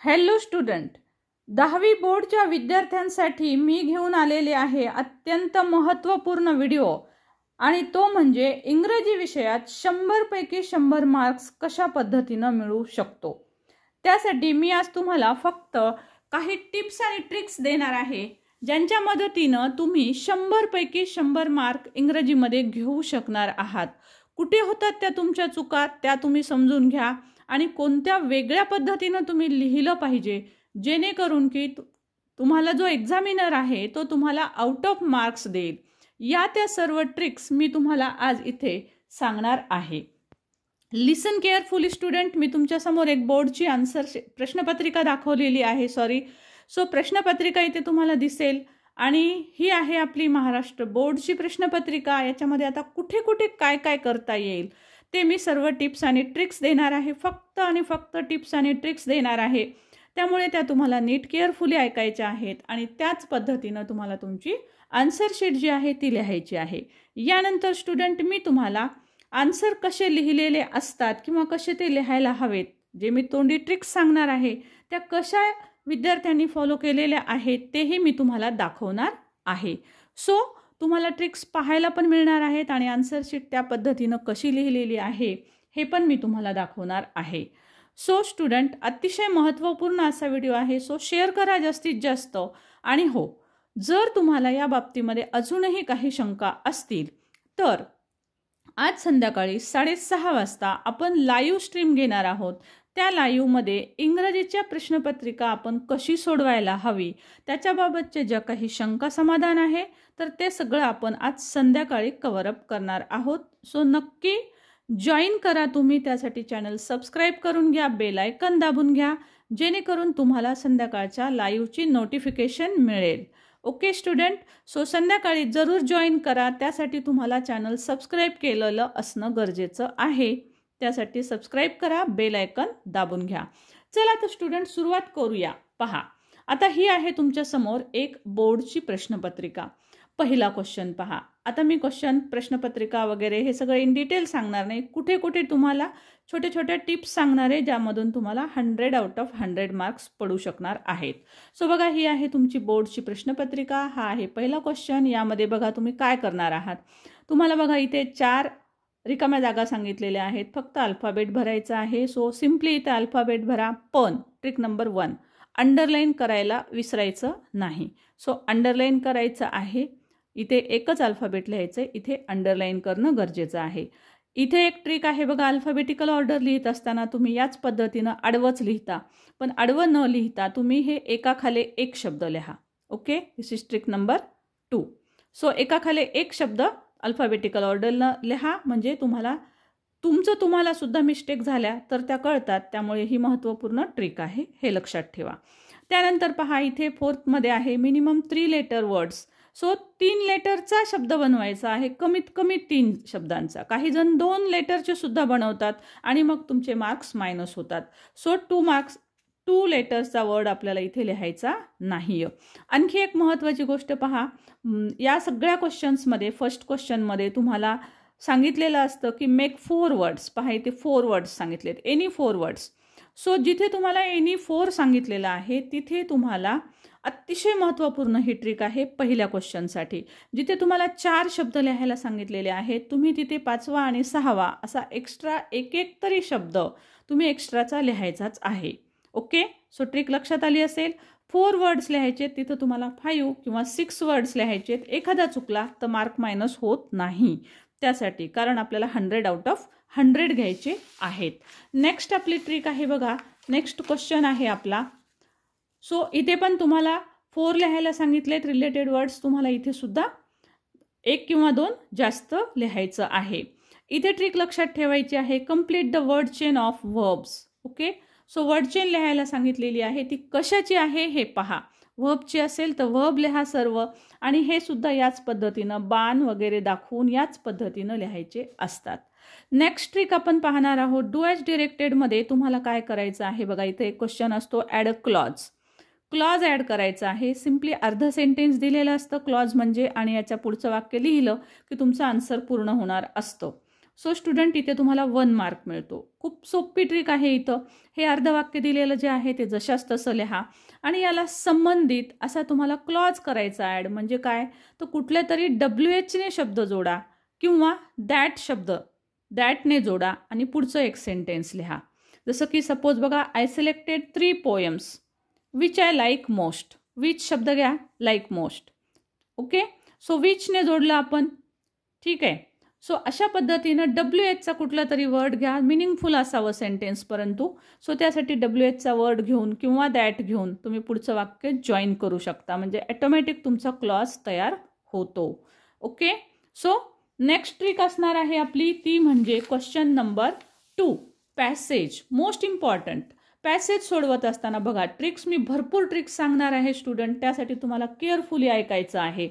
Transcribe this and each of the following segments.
Hello student, 10वी बोर्डच्या विद्यार्थ्यांसाठी मी घेऊन आलेले आहे अत्यंत महत्त्वपूर्ण व्हिडिओ आणि तो म्हणजे इंग्रजी विषयात 100 पैकी 100 मार्क्स कशा पद्धतीने मिळू शकतो। त्यासाठी मी आज तुम्हाला फक्त काही टिप्स आणि ट्रिक्स देणार आहे ज्यांच्या मदतीने तुम्ही 100 पैकी 100 मार्क इंग्रजीमध्ये घेऊ शकणार आहात। कुठे होतात त्या तुमच्या चुका त्या तुम्ही समजून घ्या आणि कोणत्या वेगळ्या पद्धतीने तुम्ही लिहिलं पाहिजे जेणेकरून की तुम्हाला जो एग्जामिनर आहे तो तुम्हाला आउट ऑफ मार्क्स देईल। या त्या सर्व ट्रिक्स मी तुम्हाला आज इथे सांगणार आहे। लिसन केअरफुली स्टुडंट, मी तुमच्या समोर एक बोर्डची आन्सर प्रश्नपत्रिका दाखवलेली आहे। सो प्रश्नपत्रिका इथे तुम्हाला दिसेल आणि ही आहे आपली महाराष्ट्र बोर्डची प्रश्नपत्रिका। याच्यामध्ये आता कुठे कुठे काय काय करता येईल ते मी सर्व टिप्स आणि ट्रिक्स देणार आहे। फक्त आणि फक्त टिप्स आणि ट्रिक्स देणार आहे, त्यामुळे त्या तुम्हाला नीट केअरफुली ऐकायच्या आहेत आणि त्याच पद्धतीने तुम्हाला तुमची आन्सर शीट जी आहे ती लिहायची आहे। यानंतर स्टुडंट मी तुम्हाला आन्सर कसे लिहिलेले असतात किंवा कसे ते लिहायला हवेत, जे मी तोंडी ट्रिक्स सांगणार आहे त्या कशा विद्यार्थ्यांनी फॉलो केलेल्या आहेत तेही मी तुम्हाला दाखवणार आहे। सो तुम्हाला ट्रिक्स पाहायला पण मिळणार आहेत आणि आन्सर शीट त्या पद्धतीने कशी लिहिलेली आहे हे पण मी तुम्हाला दाखवणार आहे। सो स्टुडंट, अतिशय महत्त्वपूर्ण असा व्हिडिओ आहे, सो शेअर करा जास्तीत जास्त। आणि हो, जर तुम्हाला या बाबतीमध्ये अजूनही काही शंका असतील तर आज संध्याकाळी 6:30 वाजता आपण लाईव्ह स्ट्रीम घेणार आहोत। त्या लाईव्हमध्ये इंग्रजीच्या प्रश्नपत्रिका आपण कशी सोडवायला हवी त्याच्याबाबतचे ज्या काही शंका समाधान आहे तर ते सगळं आपण आज संध्याकाळी कव्हर अप करणार आहोत। सो नक्की जॉईन करा तुम्ही, त्यासाठी चॅनल सबस्क्राईब करून घ्या, बेल आयकन दाबून घ्या जेणेकरून तुम्हाला संध्याकाळच्या लाईव्हची नोटिफिकेशन मिळेल। ओके स्टुडंट, सो संध्याकाळी जरूर जॉईन करा, त्यासाठी तुम्हाला चॅनल सबस्क्राईब केलेलं असणं गरजेचं आहे। त्यासाठी सबस्क्राईब करा, बेल आयकन दाबून घ्या। चला तर स्टुडंट सुरुवात करूया। पहा, आता ही आहे तुमच्या समोर एक बोर्डची प्रश्नपत्रिका। पहिला क्वेश्चन पहा। आता मी प्रश्नपत्रिका वगैरे हे सगळं इन डिटेल सांगणार नाही, कुठे कुठे तुम्हाला छोटे छोटे टिप्स सांगणार आहे ज्यामधून तुम्हाला 100 आउट ऑफ 100 मार्क्स पडू शकणार आहेत। सो बघा, ही आहे तुमची बोर्डची प्रश्नपत्रिका। हा आहे पहिला क्वेश्चन। यामध्ये बघा तुम्ही काय करणार आहात। तुम्हाला बघा इथे 4 रिकाम्या जागा सांगितलेल्या आहेत, फक्त अल्फाबेट भरायचा आहे। सो सिम्पली इथे अल्फाबेट भरा, पण ट्रिक नंबर 1 अंडरलाईन करायला विसरायचं नाही। सो अंडरलाईन करायचं आहे, इथे एकच अल्फाबेट लिहायचं, इथे अंडरलाईन करणं गरजेचं आहे। इथे एक ट्रिक आहे बघा, अल्फाबेटिकल ऑर्डर लिहित असताना तुम्ही याच पद्धतीनं आडवंच लिहिता, पण आडवं न लिहिता तुम्ही हे एकाखाली एक शब्द लिहा। Okay, this is trick number 2। So एकाखाली एक शब्द अल्फाबेटिकल ऑर्डरला लिहा, म्हणजे तुम्हाला सुद्धा मिस्टेक झाल्या तर त्या कळतात, त्यामुळे ही महत्त्वपूर्ण ट्रिक आहे, हे लक्षात ठेवा। त्यानंतर पहा, इथे 4th मध्ये आहे मिनिमम 3 लेटर वर्ड्स। सो 3 लेटरचा शब्द बनवायचा आहे, कमीत कमी 3 शब्दांचा। काही जण 2 लेटरचे सुद्धा बनवतात आणि मग तुमचे मार्क्स मायनस होतात। सो 2 लेटर्सचा वर्ड आपल्याला इथे लिहायचा नाही। आणखी एक महत्त्वाची गोष्ट पहा, या सगळ्या क्वेश्चन्समध्ये फर्स्ट क्वेश्चनमध्ये तुम्हाला सांगितलेलं असतं की मेक 4 वर्ड्स। पहा इथे 4 वर्ड्स सांगितलेत, एनी 4 वर्ड्स। सो जिथे तुम्हाला एनी 4 सांगितलेलं आहे तिथे तुम्हाला अतिशय महत्त्वपूर्ण ही ट्रिक आहे पहिल्या क्वेश्चनसाठी। जिथे तुम्हाला 4 शब्द लिहायला सांगितलेले आहेत, तुम्ही तिथे 5वा आणि 6वा असा एक्स्ट्रा एक तरी शब्द तुम्ही एक्स्ट्राचा लिहायचाच आहे। ओके, सो ट्रिक लक्षात आली असेल। 4 वर्ड्स लिहायचे, तिथं तुम्हाला 5 किंवा 6 वर्ड्स लिहायचे। एखादा चुकला तर मार्क मायनस होत नाही त्यासाठी, कारण आपल्याला 100 आउट ऑफ 100 घ्यायचे आहेत। नेक्स्ट आपली ट्रिक आहे बघा, नेक्स्ट क्वेश्चन आहे आपला। सो इथे पण तुम्हाला 4 लिहायला सांगितलेत रिलेटेड वर्ड्स, तुम्हाला इथे सुद्धा 1 किंवा 2 जास्त लिहायचं आहे। इथे ट्रिक लक्षात ठेवायची आहे, complete the word chain of verbs. Okay, so word chain लिहायला सांगितलेली आहे, ती कशाची आहे हे पहा। वर्बची असेल तर वर्ब लिहा सर्व, आणि हे सुद्धा याच पद्धतीनं बाण वगैरे दाखवून याच पद्धतीनं लिहायचे असतात। नेक्स्ट ट्रिक आपण पाहणार आहोत, डू ॲज डिरेक्टेडमध्ये तुम्हाला काय करायचं आहे बघा, इथे एक क्वेश्चन असतो ॲड अ क्लॉज ॲड करायचा आहे। सिम्पली अर्ध सेंटेन्स दिलेलं असतं क्लॉज म्हणजे, आणि याच्या पुढचं वाक्य लिहिलं की तुमचं आन्सर पूर्ण होणार असतं। सो स्टुडंट इथे तुम्हाला 1 मार्क मिळतो. खूप सोपी ट्रिक आहे इथं. हे अर्धवाक्य दिलेलं जे आहे ते जशाच तसं लिहा आणि याला संबंधित असा तुम्हाला क्लॉज करायचा ॲड. म्हणजे काय, तर कुठल्या तरी WHने शब्द जोडा किंवा दॅट शब्द दॅटने जोडा आणि पुढचं एक सेंटेन्स लिहा. जसं की सपोज बघा, I selected 3 poems which I like most. Which शब्द घ्या, लाईक मोस्ट. ओके, सो विचने जोडलं आपण. ठीक आहे. सो अशा पद्धतीनं WHचा कुठला तरी वर्ड घ्या, मिनिंगफुल असावं सेंटेन्स परंतु. सो त्यासाठी WHचा वर्ड घेऊन किंवा दॅट घेऊन तुम्ही पुढचं वाक्य जॉईन करू शकता. म्हणजे ऑटोमॅटिक तुमचा क्लॉज तयार होतो. ओके, सो नेक्स्ट ट्रिक असणार आहे आपली, ती म्हणजे question number 2, passage. Most important. Passage सोडवत असताना बघा, ट्रिक्स मी भरपूर ट्रिक्स सांगणार आहे स्टुडंट, त्यासाठी तुम्हाला केअरफुली ऐकायचं आहे.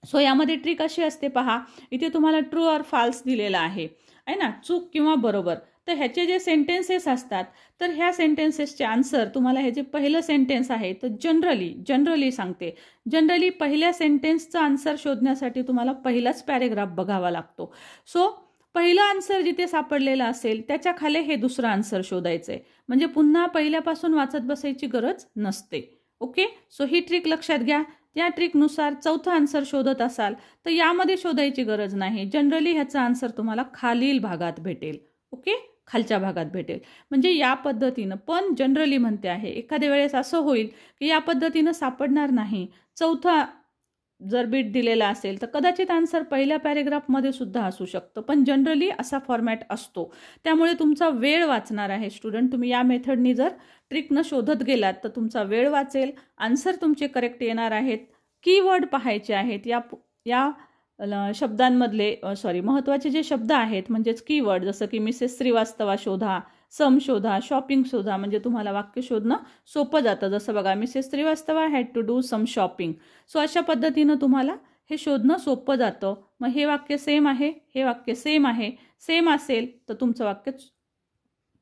सो यामध्ये ट्रिक अशी असते पहा, इथे तुम्हाला ट्रू ऑर फाल्स दिलेला आहे ना, चूक किंवा बरोबर. तर ह्याचे जे सेंटेन्सेस असतात, तर ह्या सेंटेन्सेसचे आन्सर तुम्हाला हे जे पहिलं सेंटेन्स आहे तर जनरली सांगते, जनरली पहिल्या सेंटेन्सचा आन्सर शोधण्यासाठी तुम्हाला पहिलाच पॅरेग्राफ बघावा लागतो. सो पहिलं आन्सर जिथे सापडलेलं असेल त्याच्या खाली हे दुसरं आन्सर शोधायचं आहे. म्हणजे पुन्हा पहिल्यापासून वाचत बसायची गरज नसते. ओके, सो ही ट्रिक लक्षात घ्या. त्या ट्रिकनुसार चौथा आन्सर शोधत असाल तर यामध्ये शोधायची गरज नाही. जनरली ह्याचा आन्सर तुम्हाला खालील भागात भेटेल. ओके, खालच्या भागात भेटेल. म्हणजे या पद्धतीनं, पण जनरली म्हणते आहे, एखाद्या वेळेस असं होईल की या पद्धतीनं सापडणार नाही, चौथा जर बीट दिलेला असेल तर कदाचित आन्सर पहिल्या पॅरेग्राफमध्ये सुद्धा असू शकतं, पण जनरली असा फॉर्मॅट असतो. त्यामुळे तुमचा वेळ वाचणार आहे स्टुडंट. तुम्ही या मेथडनी जर ट्रिकनं शोधत गेलात तर तुमचा वेळ वाचेल, आन्सर तुमचे करेक्ट येणार आहेत. कीवर्ड पाहायचे आहेत या शब्दांमधले, महत्त्वाचे जे शब्द आहेत म्हणजेच कीवर्ड, जसं की मिसेस श्रीवास्तवा शोधा, सम शोधा, शॉपिंग शोधा. म्हणजे तुम्हाला वाक्य शोधणं सोपं जातं. जसं बघा, Mrs Srivastava had to do some shopping. So अशा पद्धतीनं तुम्हाला हे शोधणं सोपं जातं. मग हे वाक्य सेम आहे, हे वाक्य सेम आहे. सेम असेल तर तुमचं वाक्य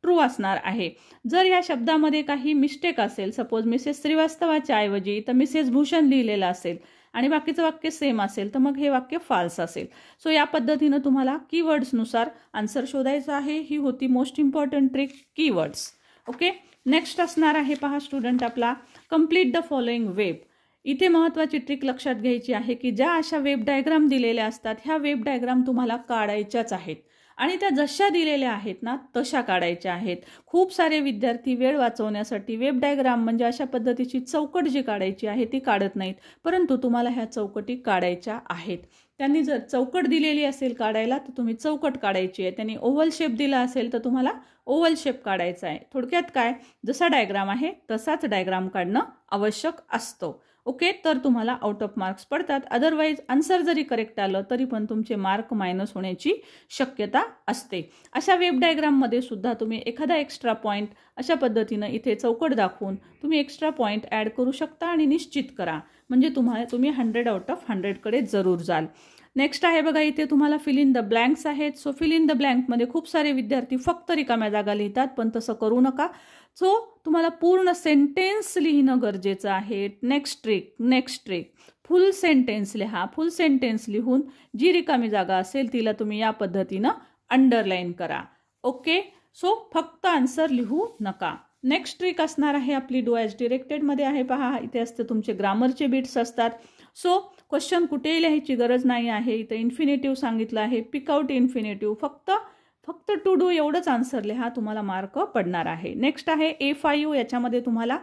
ट्रू असणार आहे. जर या शब्दामध्ये काही मिस्टेक असेल, सपोज मिसेस श्रीवास्तवाच्या ऐवजी इथं मिसेस भूषण लिहिलेलं असेल आणि बाकीचं वाक्य सेम असेल तर मग हे वाक्य फाल्स असेल. सो या पद्धतीनं तुम्हाला कीवर्ड्सनुसार आन्सर शोधायचं आहे. ही होती most important trick, keywords. Okay, next असणार आहे पहा स्टुडंट आपला, कम्प्लीट द फॉलोइंग वेब. इथे महत्त्वाची ट्रिक लक्षात घ्यायची आहे की ज्या अशा वेब डायग्राम दिलेल्या असतात, ह्या वेब डायग्राम तुम्हाला काढायच्याच आहेत आणि त्या जशा दिलेल्या आहेत ना तशा काढायच्या आहेत. खूप सारे विद्यार्थी वेळ वाचवण्यासाठी वेब डायग्राम म्हणजे अशा पद्धतीची चौकट जी काढायची आहे ती काढत नाहीत, परंतु तुम्हाला ह्या चौकटी काढायच्या आहेत. त्यांनी जर चौकट दिलेली असेल काढायला तर तुम्ही चौकट काढायची आहे. त्यांनी ओव्हल शेप दिला असेल तर तुम्हाला ओव्हल शेप काढायचा आहे. थोडक्यात काय, जसा डायग्राम आहे तसाच डायग्राम काढणं आवश्यक असतं. ओके, तर तुम्हाला आउट ऑफ मार्क्स पडतात. अदरवाईज आन्सर जरी करेक्ट आलं तरी पण तुमचे मार्क मायनस होण्याची शक्यता असते. अशा वेब डायग्राममध्ये सुद्धा तुम्ही एखादा एक्स्ट्रा पॉईंट अशा पद्धतीनं इथे चौकट दाखवून तुम्ही एक्स्ट्रा पॉईंट ॲड करू शकता आणि निश्चित करा. म्हणजे तुम्ही 100 आउट ऑफ 100 कडे जरूर जाल. नेक्स्ट आहे बघा, इथे तुम्हाला फिल इन द ब्लँक्स आहेत. सो फिल इन द ब्लँकमध्ये खूप सारे विद्यार्थी फक्त रिकाम्या जागा लिहितात, पण तसं करू नका. सो तुम्हाला पूर्ण सेंटेन्स लिहिणं गरजेचं आहे. नेक्स्ट ट्रिक फुल सेंटेन्स लिहा. फुल सेंटेन्स लिहून जी रिकामी जागा असेल तिला तुम्ही या पद्धतीनं अंडरलाईन करा. ओके, सो फक्त आन्सर लिहू नका. नेक्स्ट ट्रिक असणार आहे आपली डू ॲज डिरेक्टेडमध्ये आहे पहा. इथे असते तुमचे ग्रामरचे बिट्स असतात. सो क्वेश्चन कुठेही लिहायची गरज नाही आहे. इथं इन्फिनेटिव्ह सांगितलं आहे, पिकआउट इन्फिनेटिव्ह. फक्त टू डू एवढंच आन्सर लिहा, तुम्हाला मार्क पडणार आहे. नेक्स्ट आहे A5. याच्यामध्ये तुम्हाला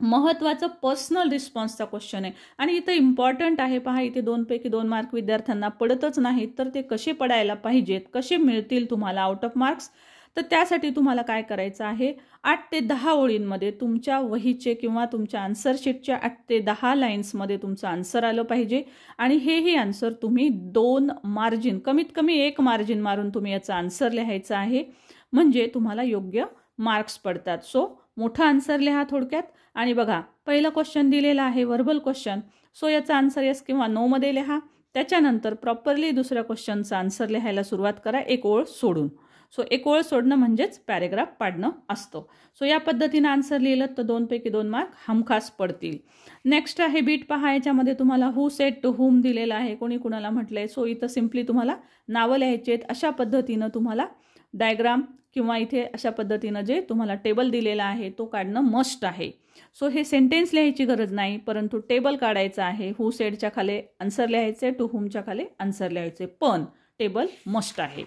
महत्त्वाचं पर्सनल रिस्पॉन्सचा क्वेश्चन आहे आणि इथं इम्पॉर्टंट आहे पहा. इथे 2 पैकी 2 मार्क विद्यार्थ्यांना पडतच नाहीत, तर ते कसे पडायला पाहिजेत, कसे मिळतील तुम्हाला आउट ऑफ मार्क्स. तर त्यासाठी तुम्हाला काय करायचं आहे, 8 ते 10 ओळींमध्ये तुमच्या वहीचे किंवा तुमच्या आन्सर शीटच्या 8 ते 10 लाईन्समध्ये तुमचं आन्सर आलं पाहिजे आणि हेही आन्सर तुम्ही 2 मार्जिन, कमीत कमी 1 मार्जिन मारून तुम्ही याचं आन्सर लिहायचं आहे. म्हणजे तुम्हाला योग्य मार्क्स पडतात. सो मोठा आन्सर लिहा थोडक्यात. आणि बघा, पहिला क्वेश्चन दिलेला आहे व्हर्बल क्वेश्चन. सो याचा आन्सर येस किंवा नो मध्ये लिहा. त्याच्यानंतर प्रॉपरली दुसऱ्या क्वेश्चनचा आन्सर लिहायला सुरुवात करा, एक ओळ सोडून. सो एक ओळ सोडणं म्हणजेच पॅरेग्राफ पाडणं असतं. सो या पद्धतीने आन्सर लिहिलं तर 2 पैकी 2 मार्क हमखास पडतील. नेक्स्ट आहे बीट पहा. याच्यामध्ये तुम्हाला हू सेड टू हुम दिलेलं आहे, कोणी कुणाला म्हटलंय. सो इथं सिम्पली तुम्हाला नावं लिहायची आहेत. अशा पद्धतीनं तुम्हाला डायग्राम किंवा इथे अशा पद्धतीनं जे तुम्हाला टेबल दिलेला आहे तो काढणं मस्ट आहे. सो हे सेंटेन्स लिहायची गरज नाही, परंतु टेबल काढायचं आहे. हू सेडच्या खाली आन्सर लिहायचे, टू हुमच्या खाली आन्सर लिहायचे, पण टेबल मस्ट आहे.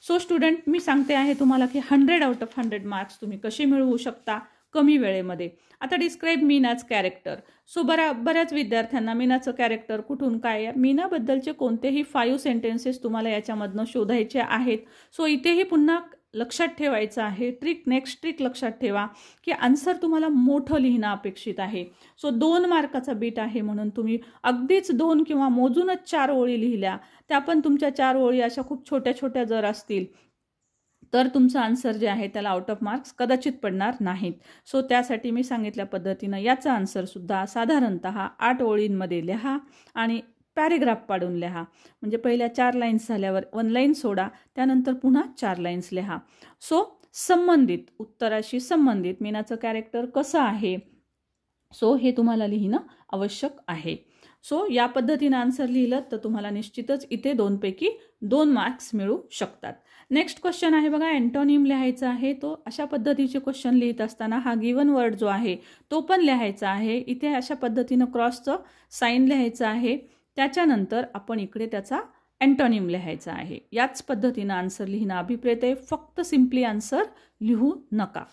सो स्टुडंट, मी सांगते आहे तुम्हाला की 100 आउट ऑफ 100 मार्क्स तुम्ही कसे मिळवू शकता कमी वेळेमध्ये. आता डिस्क्राईब मीनाज कॅरेक्टर. सो बऱ्याच विद्यार्थ्यांना मीनाचं कॅरेक्टर कुठून काय, मीनाबद्दलचे कोणतेही 5 सेंटेन्सेस तुम्हाला याच्यामधनं शोधायचे आहेत. सो इथेही पुन्हा लक्षात ठेवायचं आहे नेक्स्ट ट्रिक लक्षात ठेवा की आन्सर तुम्हाला मोठं लिहिणं अपेक्षित आहे. सो 2 मार्काचा बीट आहे म्हणून तुम्ही अगदीच 2 किंवा मोजूनच 4 ओळी लिहिल्या, त्या पण तुमच्या 4 ओळी अशा खूप छोट्या छोट्या जर असतील तर तुमचं आन्सर जे आहे त्याला आउट ऑफ मार्क्स कदाचित पडणार नाहीत. सो त्यासाठी मी सांगितल्या पद्धतीनं याचा आन्सरसुद्धा साधारणतः 8 ओळींमध्ये लिहा आणि पॅरेग्राफ पाडून लिहा. म्हणजे पहिल्या 4 लाईन्स झाल्यावर 1 लाईन सोडा, त्यानंतर पुन्हा 4 लाईन्स लिहा. सो संबंधित उत्तराशी संबंधित मीनाचं कॅरेक्टर कसं आहे, सो हे तुम्हाला लिहिणं आवश्यक आहे. सो या पद्धतीनं आन्सर लिहिलं तर तुम्हाला निश्चितच इथे 2 पैकी 2 मार्क्स मिळू शकतात. नेक्स्ट क्वेश्चन आहे बघा, अँटोनिम लिहायचा आहे. तो अशा पद्धतीचे क्वेश्चन लिहित असताना हा गिवन वर्ड जो आहे तो पण लिहायचा आहे. इथे अशा पद्धतीनं क्रॉसचं साईन लिहायचं आहे. त्याच्यानंतर आपण इकडे त्याचा अँटोनिम लिहायचा आहे. याच पद्धतीनं आन्सर लिहिणं अभिप्रेत आहे. फक्त सिम्पली आन्सर लिहू नका.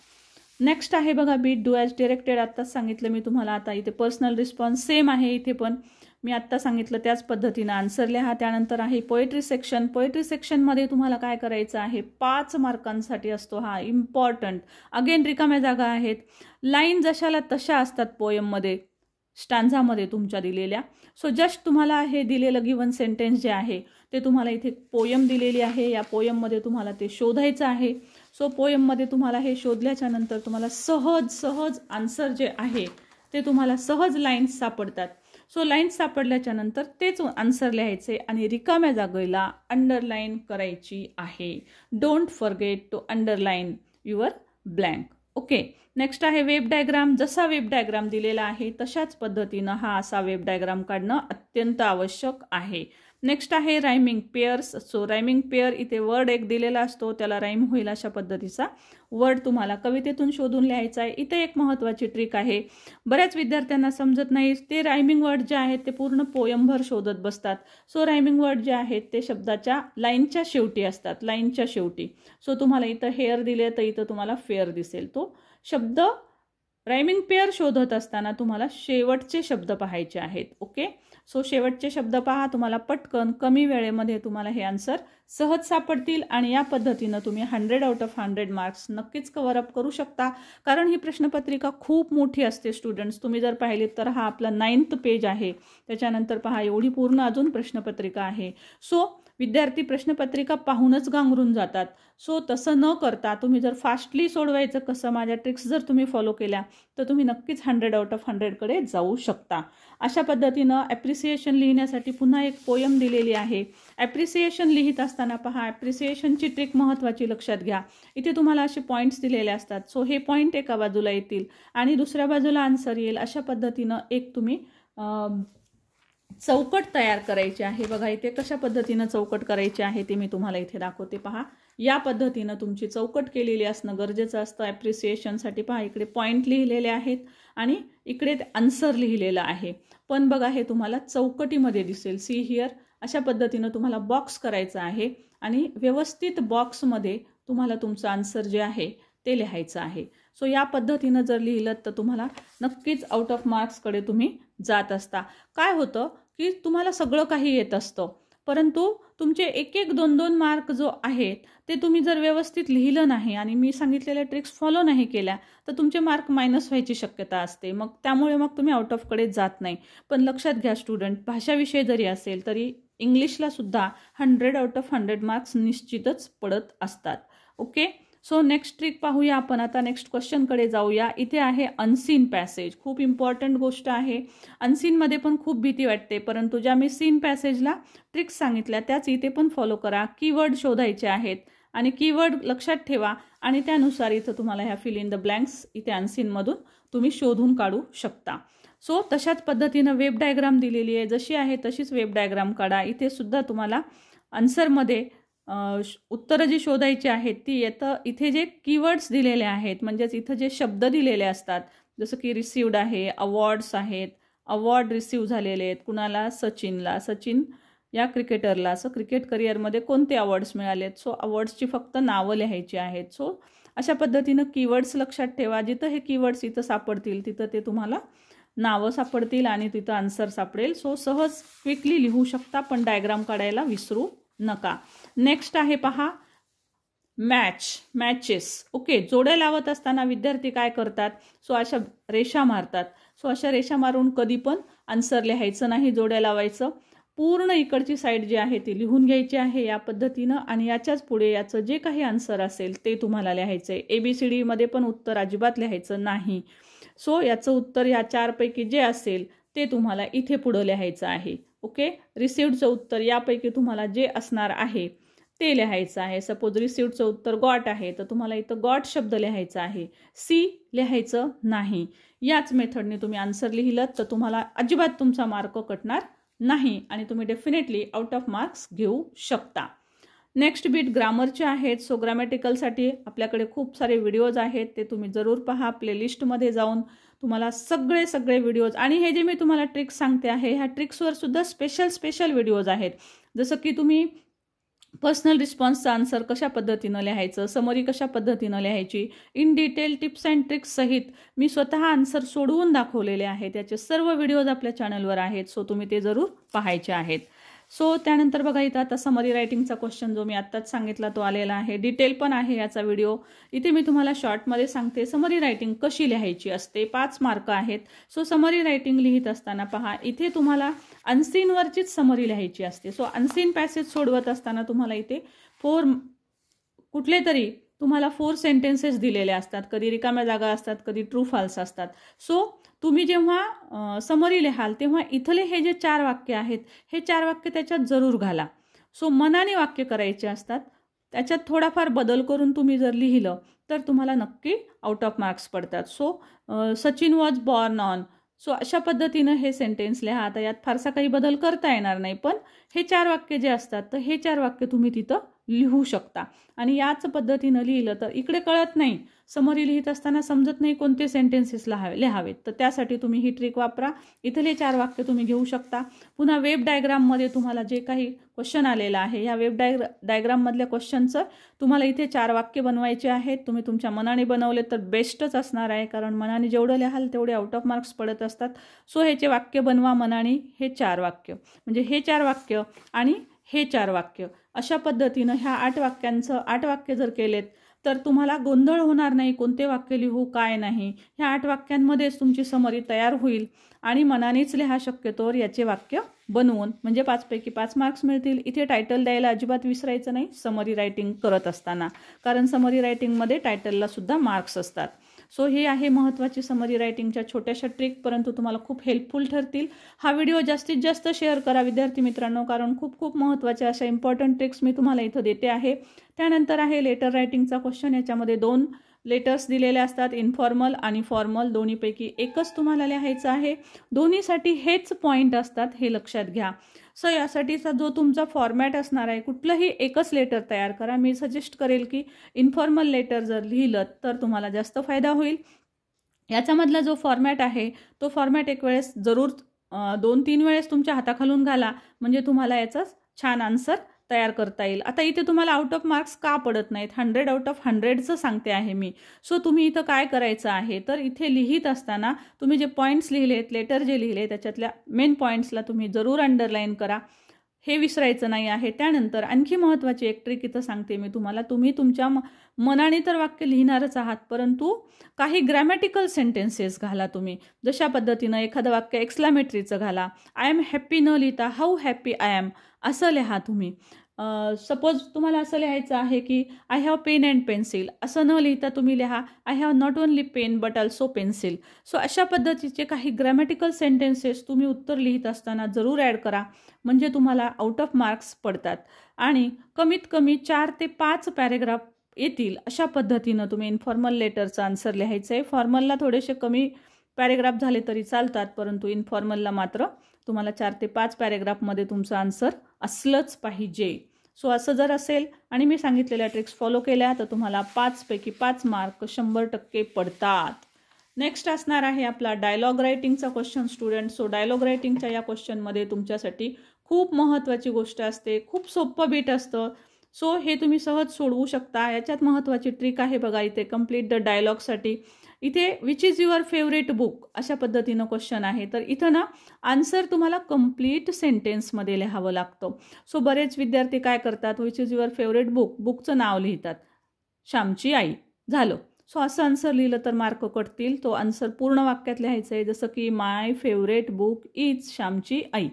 नेक्स्ट आहे बघा, बीट डू ॲज डिरेक्टेड. आत्ताच सांगितलं मी तुम्हाला. आता इथे पर्सनल रिस्पॉन्स सेम आहे. इथे पण मी आत्ता सांगितलं त्याच पद्धतीनं आन्सर लिहा. त्यानंतर आहे पोएट्री सेक्शन. पोएट्री सेक्शनमध्ये तुम्हाला काय करायचं आहे, 5 मार्कांसाठी असतो हा, इम्पॉर्टंट. अगेन रिकाम्या जागा आहेत. लाईन जशाला तशा असतात पोयममध्ये, स्टांझामध्ये तुमच्या दिलेल्या. सो जस्ट तुम्हाला हे दिलेलं गिवन सेंटेन्स जे आहे ते तुम्हाला इथे पोयम दिलेली आहे. या पोयममध्ये तुम्हाला ते शोधायचं आहे. सो पोयममध्ये तुम्हाला हे शोधल्याच्या नंतर तुम्हाला सहज आन्सर जे आहे ते तुम्हाला सहज लाईन्स सापडतात. सो लाईन्स सापडल्याच्या नंतर तेच आन्सर लिहायचे आणि रिकाम्या जागेला अंडरलाईन करायची आहे. Don't forget to underline your blank. Okay. Next आहे वेब डायग्राम. जसा वेब डायग्राम दिलेला आहे तशाच पद्धतीनं हा असा वेब डायग्राम काढणं अत्यंत आवश्यक आहे. नेक्स्ट आहे rhyming pairs. So rhyming pair, इथे वर्ड एक दिलेला असतो, त्याला राईम होईल अशा पद्धतीचा वर्ड तुम्हाला कवितेतून शोधून लिहायचा आहे. इथे एक महत्त्वाची ट्रिक आहे, बऱ्याच विद्यार्थ्यांना समजत नाही. ते रायमिंग वर्ड जे आहेत ते पूर्ण पोयमभर शोधत बसतात. सो रायमिंग वर्ड जे आहेत ते शब्दाच्या लाईनच्या शेवटी असतात, लाईनच्या शेवटी. सो तुम्हाला इथं हेअर दिले तर इथं तुम्हाला फेअर दिसेल. तो शब्द रायमिंग पेअर शोधत असताना तुम्हाला शेवटचे शब्द पाहायचे आहेत. ओके. सो शेवटचे शब्द पहा, तुम्हाला पटकन कमी वेळेमध्ये तुम्हाला हे आन्सर सहज सापडतील आणि या पद्धतीनं तुम्ही 100 आउट ऑफ 100 मार्क्स नक्कीच कव्हर अप करू शकता. कारण ही प्रश्नपत्रिका खूप मोठी असते स्टुडंट्स. तुम्ही जर पाहिलीत तर हा आपला 9th पेज आहे. त्याच्यानंतर पहा एवढी पूर्ण अजून प्रश्नपत्रिका आहे. सो विद्यार्थी प्रश्नपत्रिका पाहूनच गांगरून जातात. सो तसं न करता तुम्ही जर फास्टली सोडवायचं कसं, माझ्या ट्रिक्स जर तुम्ही फॉलो केल्या तर तुम्ही नक्कीच 100 आउट ऑफ 100 कडे जाऊ शकता. अशा पद्धतीनं ॲप्रिसिएशन लिहिण्यासाठी पुन्हा एक पोयम दिलेली आहे. ॲप्रिसिएशन लिहित असताना पहा, ॲप्रिसिएशनची ट्रिक महत्त्वाची लक्षात घ्या. इथे तुम्हाला असे पॉईंट्स दिलेले असतात. सो हे पॉईंट एका बाजूला येतील आणि दुसऱ्या बाजूला आन्सर येईल. अशा पद्धतीनं एक तुम्ही चौकट तयार करायची आहे. बघा इथे कशा पद्धतीनं चौकट करायची आहे ते मी तुम्हाला इथे दाखवते. पहा, या पद्धतीनं तुमची चौकट केलेली असणं गरजेचं असतं ॲप्रिसिएशनसाठी. पहा इकडे पॉईंट लिहिलेले आहेत आणि इकडे आन्सर लिहिलेलं आहे. पण बघा हे तुम्हाला चौकटीमध्ये दिसेल. See here. अशा पद्धतीनं तुम्हाला बॉक्स करायचा आहे आणि व्यवस्थित बॉक्समध्ये तुम्हाला तुमचं आन्सर जे आहे ते लिहायचं आहे. सो या पद्धतीनं जर लिहिलं तर तुम्हाला नक्कीच आउट ऑफ मार्क्सकडे तुम्ही जात असता. काय होतं की तुम्हाला सगळं काही येत असतं, परंतु तुमचे 1-1, 2-2 मार्क जो आहेत ते तुम्ही जर व्यवस्थित लिहिलं नाही आणि मी सांगितलेल्या ट्रिक्स फॉलो नाही केल्या तर तुमचे मार्क मायनस व्हायची शक्यता असते. मग त्यामुळे मग तुम्ही आउट ऑफकडे जात नाही. पण लक्षात घ्या स्टुडंट, भाषाविषय जरी असेल तरी इंग्लिशला सुद्धा 100 आउट ऑफ 100 मार्क्स निश्चितच पडत असतात. ओके. सो नेक्स्ट ट्रिक पाहूया आपण. आता नेक्स्ट क्वेश्चनकडे जाऊया. इथे आहे अनसीन पॅसेज. खूप इम्पॉर्टंट गोष्ट आहे. अनसीनमध्ये पण खूप भीती वाटते, परंतु ज्या मी सीन पॅसेजला ट्रिक्स सांगितल्या त्याच इथे पण फॉलो करा. कीवर्ड शोधायचे आहेत आणि कीवर्ड लक्षात ठेवा आणि त्यानुसार इथं तुम्हाला ह्या फिल इन द ब्लँक्स इथे अनसीनमधून तुम्ही शोधून काढू शकता. सो तशाच पद्धतीनं वेब डायग्राम दिलेली आहे, जशी आहे तशीच वेब डायग्राम काढा. इथे सुद्धा तुम्हाला आन्सरमध्ये उत्तरं जी शोधायची आहेत ती इथे जे कीवर्ड्स दिलेले आहेत, म्हणजेच इथं जे शब्द दिलेले असतात, जसं की रिसिव्ड आहे, अवॉर्ड्स आहेत, अवॉर्ड रिसीव्ह झालेले आहेत, कुणाला सचिन या क्रिकेटरला असं क्रिकेट करिअरमध्ये कोणते अवॉर्ड्स मिळालेत. सो अवॉर्ड्सची फक्त नावं लिहायची आहेत. सो अशा पद्धतीनं कीवर्ड्स लक्षात ठेवा. जिथं हे कीवर्ड्स इथं सापडतील तिथं ते तुम्हाला नावं सापडतील आणि तिथं आन्सर सापडेल. सो सहज क्विकली लिहू शकता, पण डायग्राम काढायला विसरू नका. नेक्स्ट आहे पहा मॅचेस. ओके, जोड्या लावत असताना विद्यार्थी काय करतात, सो अशा रेषा मारतात. सो अशा रेषा मारून कधी पण आन्सर लिहायचं नाही, जोड्या लावायचं. पूर्ण इकडची साईड जी आहे ती लिहून घ्यायची आहे या पद्धतीनं आणि याच्याच पुढे याचं जे काही आन्सर असेल ते तुम्हाला लिहायचं आहे. ABCD मध्ये पण उत्तर अजिबात लिहायचं नाही. सो याचं उत्तर ह्या 4 पैकी जे असेल ते तुम्हाला इथे पुढं लिहायचं आहे. ओके, रिसिव्डचं उत्तर यापैकी तुम्हाला जे असणार आहे ते लिहायचं आहे. सपोज रिसिव्डचं उत्तर गॉट आहे तर तुम्हाला इथं गॉट शब्द लिहायचा आहे, सी लिहायचं नाही. याच मेथडने तुम्ही आन्सर लिहिलं तर तुम्हाला अजिबात तुमचा मार्क कटणार नाही आणि तुम्ही डेफिनेटली आउट ऑफ मार्क्स घेऊ शकता. नेक्स्ट बीट ग्रामरचे आहेत. सो ग्रामॅटिकलसाठी आपल्याकडे खूप सारे व्हिडिओज आहेत, ते तुम्ही जरूर पहा. प्लेलिस्टमध्ये जाऊन तुम्हाला सगळे व्हिडिओज आणि हे जे मी तुम्हाला ट्रिक्स सांगते आहे ह्या ट्रिक्सवर सुद्धा स्पेशल व्हिडिओज आहेत. जसं की तुम्ही पर्सनल रिस्पॉन्सचा आन्सर कशा पद्धतीनं लिहायचं, समरी कशा पद्धतीनं लिहायची, in detail tips and tricks सहित मी स्वतः आन्सर सोडवून दाखवलेले आहेत. त्याचे सर्व व्हिडिओज आपल्या चॅनलवर आहेत. सो तुम्ही ते जरूर पाहायचे आहेत. सो त्यानंतर बघा इथं आता समरी रायटिंगचा क्वेश्चन जो मी आत्ताच सांगितला तो आलेला आहे. डिटेल पण आहे याचा व्हिडिओ. इथे मी तुम्हाला शॉर्टमध्ये सांगते समरी रायटिंग कशी लिहायची असते. 5 मार्क आहेत. सो समरी रायटिंग लिहित असताना पहा इथे तुम्हाला अनसीनवरचीच समरी लिहायची असते. सो अनसीन पॅसेज सोडवत असताना तुम्हाला इथे कुठले तरी तुम्हाला 4 सेंटेन्सेस दिलेले असतात. कधी रिकाम्या जागा असतात, कधी ट्रू फॉल्स असतात. सो तुम्ही जेव्हा समरी लिहाल तेव्हा इथले हे जे 4 वाक्य आहेत हे 4 वाक्य त्याच्यात जरूर घाला. सो मनाने वाक्य करायचे असतात. त्याच्यात थोडाफार बदल करून तुम्ही जर लिहिलं तर तुम्हाला नक्की आउट ऑफ मार्क्स पडतात. So Sachin was born on. So अशा पद्धतीनं हे सेंटेन्स लिहा. आता यात फारसा काही बदल करता येणार नाही, पण हे 4 वाक्य जे असतात तर हे 4 वाक्य तुम्ही तिथं लिहू शकता. आणि याच पद्धतीनं लिहिलं तर इकडे कळत नाही, समरी लिहित असताना समजत नाही कोणते सेंटेन्सेस लिहावेत, तर त्यासाठी तुम्ही ही ट्रिक वापरा. इथले 4 वाक्य तुम्ही घेऊ शकता. पुन्हा वेब डायग्राममध्ये तुम्हाला जे काही क्वेश्चन आलेला आहे ह्या वेब डायग्राममधल्या क्वेश्चनचं तुम्हाला इथे 4 वाक्य बनवायचे आहेत. तुम्ही तुमच्या मनाने बनवले तर बेस्टच असणार आहे, कारण मनाने जेवढं लिहाल तेवढे आउट ऑफ मार्क्स पडत असतात. सो ह्याचे वाक्य बनवा मनाने. हे 4 वाक्य म्हणजे हे 4 वाक्य आणि हे 4 वाक्य अशा पद्धतीनं ह्या 8 वाक्यांचं 8 वाक्य जर केलेत तर तुम्हाला गोंधळ होणार नाही, कोणते वाक्य लिहू काय नाही. ह्या 8 वाक्यांमध्येच तुमची समरी तयार होईल आणि मनानेच लिहा शक्यतोवर याचे वाक्य बनवून, म्हणजे 5 पैकी 5 मार्क्स मिळतील. इथे टायटल द्यायला अजिबात विसरायचं नाही समरी रायटिंग करत असताना, कारण समरी रायटिंगमध्ये टायटलला सुद्धा मार्क्स असतात. सो हे आहे महत्त्वाची समरी रायटिंगच्या छोट्याशा ट्रिक, परंतु तुम्हाला खूप हेल्पफुल ठरतील. हा व्हिडिओ जास्तीत जास्त शेअर करा विद्यार्थी मित्रांनो, कारण खूप महत्त्वाच्या अशा इम्पॉर्टंट ट्रिक्स मी तुम्हाला इथं देते आहे. त्यानंतर आहे लेटर रायटिंगचा क्वेश्चन. याच्यामध्ये 2 लेटर्स दिलेले असतात, इन्फॉर्मल आणि फॉर्मल. दोन्हीपैकी एकच तुम्हाला लिहायचं आहे. दोन्हीसाठी हेच पॉईंट असतात, हे लक्षात घ्या. सो यासाठीचा जो तुमचा फॉर्मॅट असणार आहे कुठलंही एकच लेटर तयार करा. मी सजेस्ट करेल की इन्फॉर्मल लेटर जर लिहिलं तर तुम्हाला जास्त फायदा होईल. याच्यामधला जो फॉर्मॅट आहे तो फॉर्मॅट एक वेळेस जरूर 2-3 वेळेस तुमच्या हाताखालून घाला, म्हणजे तुम्हाला याचा छान आन्सर तयार करता येईल. आता इथे तुम्हाला आउट ऑफ मार्क्स का पडत नाहीत, 100 आउट ऑफ 100चं सांगते आहे मी. सो तुम्ही इथं काय करायचं आहे तर इथे लिहित असताना तुम्ही जे पॉईंट्स लिहिलेत, लेटर जे लिहिले त्याच्यातल्या मेन पॉईंट्सला तुम्ही जरूर अंडरलाईन करा, हे विसरायचं नाही आहे. त्यानंतर आणखी महत्त्वाची एक ट्रिक इथं सांगते मी तुम्हाला. तुम्ही तुमच्या मनाने तर वाक्य लिहिणारच आहात, परंतु काही ग्रॅमॅटिकल सेंटेन्सेस घाला तुम्ही. जशा पद्धतीनं एखादं वाक्य एक्सक्लामेटरीचं घाला. आय एम हॅप्पी न लिहिता हाऊ हॅप्पी आय एम असं लिहा तुम्ही. सपोज तुम्हाला असं लिहायचं आहे की I have pen and pencil, असं न लिहिता तुम्ही लिहा I have not only pen but also pencil. So अशा पद्धतीचे काही ग्रॅमॅटिकल सेंटेन्सेस तुम्ही उत्तर लिहित असताना जरूर ॲड करा, म्हणजे तुम्हाला आउट ऑफ मार्क्स पडतात. आणि कमीत कमी 4 ते 5 पॅरेग्राफ येतील अशा पद्धतीनं तुम्ही इन्फॉर्मल लेटरचं आन्सर लिहायचं आहे. फॉर्मलला थोडेसे कमी पॅरेग्राफ झाले तरी चालतात, परंतु इन्फॉर्मलला मात्र तुम्हाला 4 ते 5 पॅरेग्राफमध्ये तुमचं आन्सर असलंच पाहिजे. सो असं जर असेल आणि मी सांगितलेल्या ट्रिक्स फॉलो केल्या तर तुम्हाला 5 पैकी 5 मार्क 100% पडतात. नेक्स्ट असणार आहे आपला डायलॉग रायटिंगचा क्वेश्चन स्टुडंट. सो डायलॉग रायटिंगच्या या क्वेश्चनमध्ये तुमच्यासाठी खूप महत्त्वाची गोष्ट असते, खूप सोपं बीट असतं. सो हे तुम्ही सहज सोडवू शकता. याच्यात महत्त्वाची ट्रिक आहे बघा इथे, कम्प्लीट द डायलॉगसाठी इथे which is your favourite book अशा पद्धतीनं क्वेश्चन आहे. तर इथं ना आन्सर तुम्हाला कम्प्लीट सेंटेन्समध्ये लिहावं लागतं. सो बरेच विद्यार्थी काय करतात, which is your favourite book, बुकचं नाव लिहितात, श्यामची आई, झालं. सो असं आन्सर लिहिलं तर मार्क कटतील. तो आन्सर पूर्ण वाक्यात लिहायचं आहे, जसं की माय फेवरेट बुक इज श्यामची आई,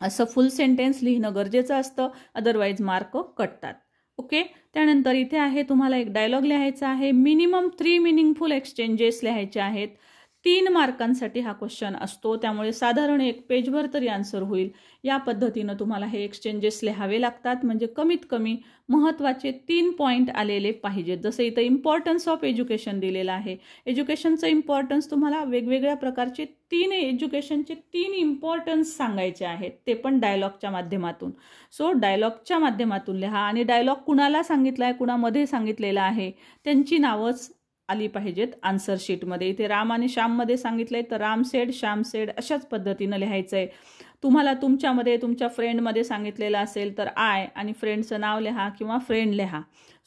असं फुल सेंटेन्स लिहिणं गरजेचं असतं, अदरवाईज मार्क कटतात. ओके. त्यानंतर इथे आहे तुम्हाला एक डायलॉग लिहायचा आहे. मिनिमम 3 मिनिंगफुल एक्सचेंजेस लिहायचे आहेत. 3 मार्कांसाठी हा क्वेश्चन असतो, त्यामुळे साधारण 1 पेजभर तरी आन्सर होईल. या पद्धतीनं तुम्हाला हे एक्सचेंजेस लिहावे लागतात, म्हणजे कमीत कमी महत्त्वाचे 3 पॉईंट आलेले पाहिजेत. जसं इथं इम्पॉर्टन्स ऑफ एज्युकेशन दिलेलं आहे. एज्युकेशनचं इम्पॉर्टन्स तुम्हाला वेगवेगळ्या प्रकारचे 3 एज्युकेशनचे 3 इम्पॉर्टन्स सांगायचे आहेत, ते पण डायलॉगच्या माध्यमातून. सो डायलॉगच्या माध्यमातून लिहा आणि डायलॉग कुणाला सांगितला आहे, कुणामध्ये सांगितलेला आहे, त्यांची नावंच आली पाहिजेत आन्सर शीटमध्ये. इथे राम आणि श्याममध्ये सांगितलंय तर राम सेड, श्याम सेड अशाच पद्धतीनं लिहायचं आहे. तुम्हाला तुमच्यामध्ये तुमच्या फ्रेंडमध्ये सांगितलेलं असेल तर आय आणि फ्रेंडचं नाव लिहा किंवा फ्रेंड लिहा.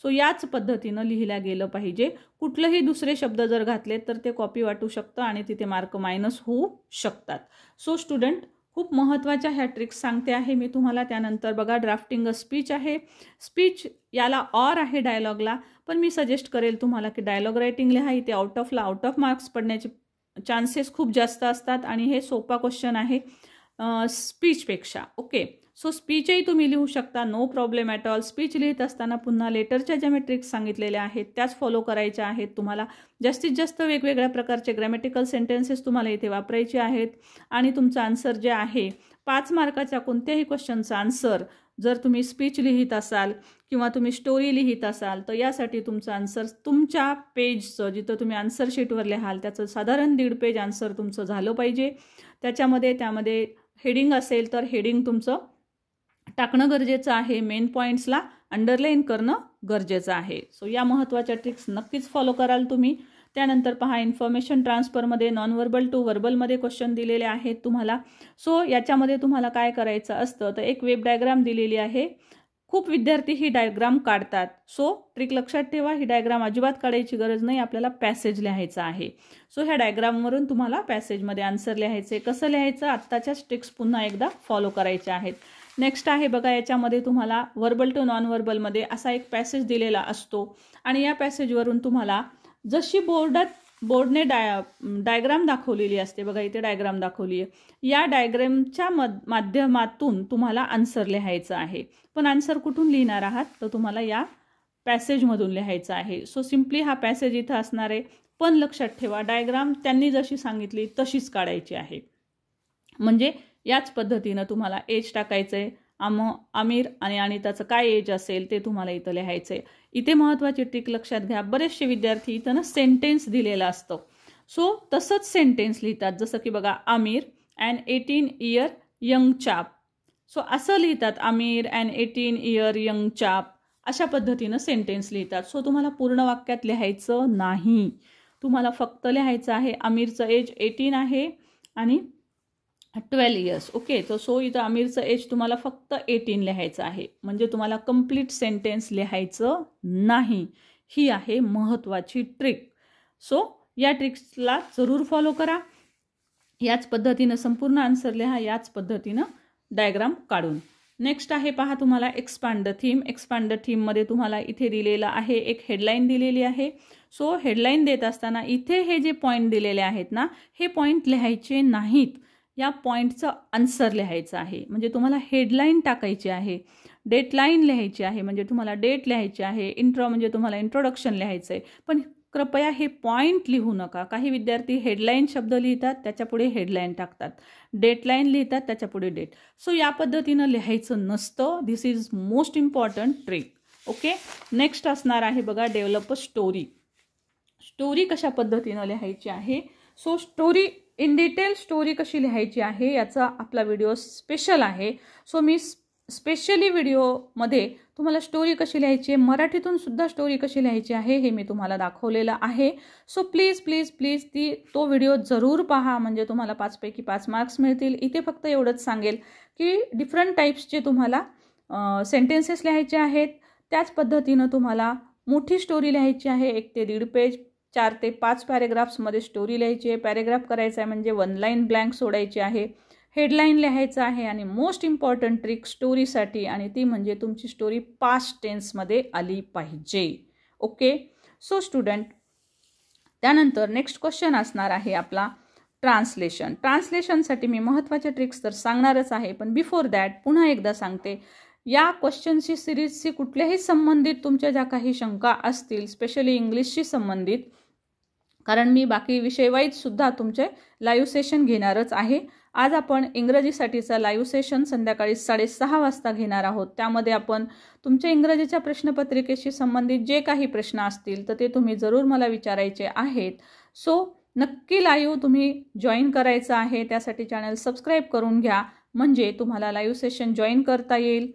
सो याच पद्धतीनं लिहिल्या गेलं पाहिजे. कुठलंही दुसरे शब्द जर घातले तर ते कॉपी वाटू शकतं आणि तिथे मार्क मायनस होऊ शकतात. सो स्टुडंट, खूप महत्त्वाच्या ह्या ट्रिक्स सांगते आहे मी तुम्हाला. त्यानंतर बघा ड्राफ्टिंग अ स्पीच आहे. स्पीच याला ऑर आहे डायलॉगला, पण मी सजेस्ट करेल तुम्हाला की डायलॉग रायटिंग लिहा. इथे आउट ऑफ मार्क्स पडण्याचे चान्सेस खूप जास्त असतात आणि हे सोपा क्वेश्चन आहे स्पीचपेक्षा. ओके. सो स्पीचही तुम्ही लिहू शकता, no problem at all. Speech लिहित असताना पुन्हा लेटरच्या ज्या मी ट्रिक्स सांगितलेल्या आहेत त्याच फॉलो करायच्या आहेत तुम्हाला. जास्तीत जास्त वेगवेगळ्या प्रकारचे ग्रॅमॅटिकल सेंटेन्सेस तुम्हाला इथे वापरायचे आहेत आणि तुमचं आन्सर जे आहे 5 मार्काच्या कोणत्याही क्वेश्चनचं आन्सर जर तुम्ही स्पीच लिहित असाल किंवा तुम्ही स्टोरी लिहित असाल तर यासाठी तुमचं आन्सर तुमच्या पेजचं, जिथं तुम्ही आन्सर शीटवर लिहाल त्याचं साधारण 1.5 पेज आन्सर तुमचं झालं पाहिजे. त्यामध्ये हेडिंग असेल तर हेडिंग तुमचं टाकणं गरजेचं आहे. मेन पॉईंट्सला अंडरलाईन करणं गरजेचं आहे. सो या महत्त्वाच्या ट्रिक्स नक्कीच फॉलो कराल तुम्ही. त्यानंतर पहा, इन्फॉर्मेशन ट्रान्सफरमध्ये नॉन व्हर्बल टू व्हर्बलमध्ये क्वेश्चन दिलेले आहेत तुम्हाला. सो याच्यामध्ये तुम्हाला काय करायचं असतं तर एक वेब डायग्राम दिलेली आहे. खूप विद्यार्थी ही डायग्राम काढतात. सो ट्रिक लक्षात ठेवा, ही डायग्राम अजिबात काढायची गरज नाही, आपल्याला पॅसेज लिहायचा आहे. सो ह्या डायग्रामवरून तुम्हाला पॅसेजमध्ये आन्सर लिहायचे. कसं लिहायचं, आत्ताच्याच ट्रिक्स पुन्हा एकदा फॉलो करायच्या आहेत. नेक्स्ट आहे बघा, याच्यामध्ये तुम्हाला व्हर्बल टू नॉन व्हर्बलमध्ये असा एक पॅसेज दिलेला असतो आणि या पॅसेजवरून तुम्हाला जशी बोर्डने डायग्राम दाखवलेली असते, बघा इथे डायग्राम दाखवली आहे, या डायग्रामच्या माध्यमातून तुम्हाला आन्सर लिहायचं आहे. पण आन्सर कुठून लिहिणार आहात तर तुम्हाला या पॅसेजमधून लिहायचं आहे. सो सिम्पली हा पॅसेज इथं असणार आहे, पण लक्षात ठेवा डायग्राम त्यांनी जशी सांगितली तशीच काढायची आहे. म्हणजे याच पद्धतीनं तुम्हाला एज टाकायचं आहे. आमिर आणि अनिताचं काय एज असेल ते तुम्हाला इथं लिहायचं आहे. इथे महत्त्वाची ट्रिक लक्षात घ्या, बरेचसे विद्यार्थी इथं ना सेंटेन्स दिलेलं असतं. सो तसंच सेंटेन्स लिहितात, जसं की बघा आमिर अँड 18 इयर यंग चाप. सो असं लिहितात, आमिर अँड 18 इयर यंग चाप, अशा पद्धतीनं सेंटेन्स लिहितात. सो तुम्हाला पूर्ण वाक्यात लिहायचं नाही, तुम्हाला फक्त लिहायचं आहे आमिरचं एज 18 आहे आणि 12 इयर्स. ओके. तर सो इथं आमिरचं एज तुम्हाला फक्त 18 लिहायचं आहे, म्हणजे तुम्हाला कंप्लीट सेंटेन्स लिहायचं नाही. ही आहे महत्त्वाची ट्रिक. सो या ट्रिक्सला जरूर फॉलो करा. याच पद्धतीनं संपूर्ण आन्सर लिहा, याच पद्धतीनं डायग्राम काढून. नेक्स्ट आहे पहा तुम्हाला expand the theme. Expand the थीममध्ये तुम्हाला इथे दिलेलं आहे, एक हेडलाईन दिलेली आहे. सो हेडलाईन देत असताना इथे हे जे पॉईंट दिलेले आहेत ना, हे पॉईंट लिहायचे नाहीत. या पॉईंटचं आन्सर लिहायचं आहे. म्हणजे तुम्हाला हेडलाईन टाकायची आहे, डेटलाईन लिहायची आहे, म्हणजे तुम्हाला डेट लिहायची आहे, इंट्रो म्हणजे तुम्हाला इंट्रोडक्शन लिहायचं आहे. पण कृपया हे पॉईंट लिहू नका. काही विद्यार्थी हेडलाईन शब्द लिहितात, त्याच्यापुढे हेडलाईन टाकतात, डेटलाईन लिहितात, त्याच्यापुढे डेट. सो या पद्धतीनं लिहायचं नसतं. This is most important trick. Okay, next असणार आहे बघा डेव्हलप अ स्टोरी. स्टोरी कशा पद्धतीनं लिहायची आहे. So story in detail story कशी लिहायची आहे याचा आपला व्हिडिओ स्पेशल आहे. सो मी स्पेशली व्हिडिओमध्ये तुम्हाला स्टोरी कशी लिहायची आहे, मराठीतून सुद्धा स्टोरी कशी लिहायची आहे हे मी तुम्हाला दाखवलेलं आहे. सो प्लीज प्लीज प्लीज तो व्हिडिओ जरूर पहा, म्हणजे तुम्हाला 5 पैकी 5 मार्क्स मिळतील. इथे फक्त एवढंच सांगेल की डिफरंट टाईप्सचे तुम्हाला सेंटेन्सेस लिहायचे आहेत. त्याच पद्धतीनं तुम्हाला मोठी स्टोरी लिहायची आहे, 1 ते 1.5 पेज, 4 ते 5 पॅरेग्राफ्समध्ये स्टोरी लिहायची आहे. पॅरेग्राफ करायचा आहे म्हणजे 1 लाईन ब्लँक सोडायची आहे, हेडलाईन लिहायचं आहे. आणि मोस्ट इम्पॉर्टंट ट्रिक स्टोरीसाठी, आणि ती म्हणजे तुमची स्टोरी पास्ट टेन्समध्ये आली पाहिजे. ओके, सो स्टुडंट, त्यानंतर नेक्स्ट क्वेश्चन असणार आहे आपला ट्रान्सलेशन. ट्रान्सलेशनसाठी मी महत्त्वाच्या ट्रिक्स तर सांगणारच आहे, पण बिफोर दॅट पुन्हा एकदा सांगते, या क्वेश्चनची सिरीजशी कुठल्याही संबंधित तुमच्या ज्या काही शंका असतील, स्पेशली इंग्लिशशी संबंधित, कारण मी बाकी विषय वाईज सुद्धा तुमचे लाईव्ह सेशन घेणारच आहे. आज आपण इंग्रजीसाठीचा लाईव्ह सेशन संध्याकाळी 6:30 वाजता घेणार आहोत. त्यामध्ये आपण तुमच्या इंग्रजीच्या प्रश्नपत्रिकेशी संबंधित जे काही प्रश्न असतील तर ते तुम्ही जरूर मला विचारायचे आहेत. सो नक्की लाईव्ह तुम्ही जॉईन करायचं आहे. त्यासाठी चॅनल सबस्क्राईब करून घ्या, म्हणजे तुम्हाला लाईव्ह सेशन जॉईन करता येईल.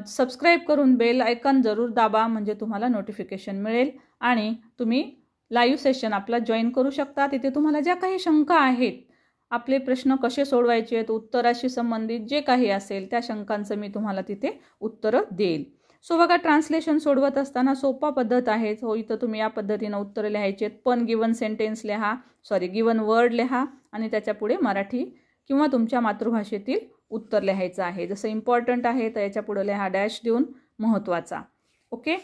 सबस्क्राईब करून बेल आयकॉन जरूर दाबा, म्हणजे तुम्हाला नोटिफिकेशन मिळेल आणि तुम्ही लाईव्ह सेशन आपला जॉईन करू शकता. तिथे तुम्हाला ज्या काही शंका आहेत, आपले प्रश्न कसे सोडवायचे आहेत, उत्तराशी संबंधित जे काही असेल त्या शंकांचं मी तुम्हाला तिथे उत्तरं देईल. सो बघा, ट्रान्सलेशन सोडवत असताना सोपा पद्धत आहे. सो इथं तुम्ही या पद्धतीनं उत्तरं लिहायची आहेत. पण गिवन सेंटेन्स लिहा, गिवन वर्ड लिहा आणि त्याच्यापुढे मराठी किंवा तुमच्या मातृभाषेतील उत्तर लिहायचं आहे. जसं इम्पॉर्टंट आहे तर याच्या पुढे लिहा डॅश देऊन महत्त्वाचा. ओके,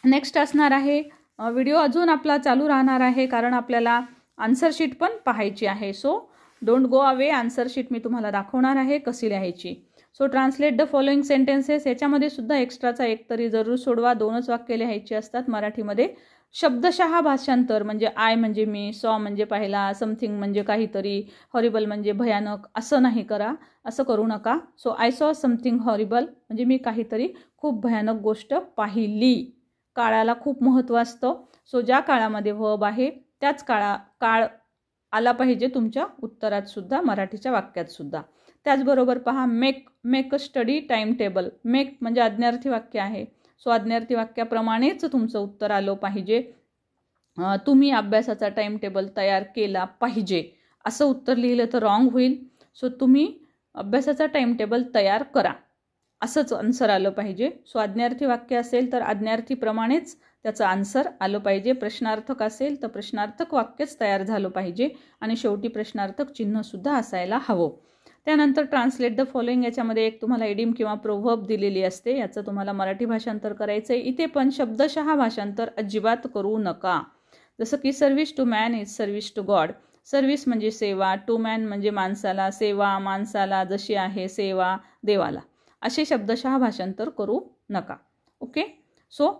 नेक्स्ट असणार आहे व्हिडिओ अजून आपला चालू राहणार आहे, कारण आपल्याला आन्सर शीट पण पाहायची आहे. So don't go away, answer sheet मी तुम्हाला दाखवणार आहे कशी लिहायची. So translate the following sentences, याच्यामध्ये सुद्धा एक्स्ट्राचा एक तरी जरूर सोडवा. 2च वाक्य लिहायची असतात मराठीमध्ये. शब्दशः भाषांतर म्हणजे आय म्हणजे मी, सॉ म्हणजे पाहिला, समथिंग म्हणजे काहीतरी, हॉरिबल म्हणजे भयानक, असं नाही करा, असं करू नका. So I saw something horrible म्हणजे मी काहीतरी खूप भयानक गोष्ट पाहिली. काळाला खूप महत्त्व असतं. सो ज्या काळामध्ये वर्ब आहे त्याच काळ आला पाहिजे तुमच्या उत्तरात सुद्धा, मराठीच्या वाक्यात सुद्धा. त्याचबरोबर पहा, make a study time table. Make म्हणजे आज्ञार्थी वाक्य आहे. सो आज्ञार्थी वाक्याप्रमाणेच तुमचं उत्तर आलं पाहिजे. तुम्ही अभ्यासाचा टाइम टेबल तयार केला पाहिजे असं उत्तर लिहिलं तर रॉंग होईल. सो तुम्ही अभ्यासाचा टाइम टेबल तयार करा असंच आन्सर आलं पाहिजे. सो आज्ञार्थी वाक्य असेल तर आज्ञार्थीप्रमाणेच त्याचं आन्सर आलं पाहिजे. प्रश्नार्थक असेल तर प्रश्नार्थक वाक्यच तयार झालं पाहिजे आणि शेवटी प्रश्नार्थक चिन्हसुद्धा असायला हवं. त्यानंतर ट्रान्सलेट द फॉलोइंग, याच्यामध्ये एक तुम्हाला इडियम किंवा प्रोव्हर्ब दिलेली असते, याचं तुम्हाला मराठी भाषांतर करायचं आहे. इथे पण शब्दशः भाषांतर अजिबात करू नका. जसं की service to man is service to God. Service म्हणजे सेवा, टू मॅन म्हणजे माणसाला, सेवा माणसाला जशी आहे सेवा देवाला, असे शब्दशः भाषांतर करू नका. ओके, सो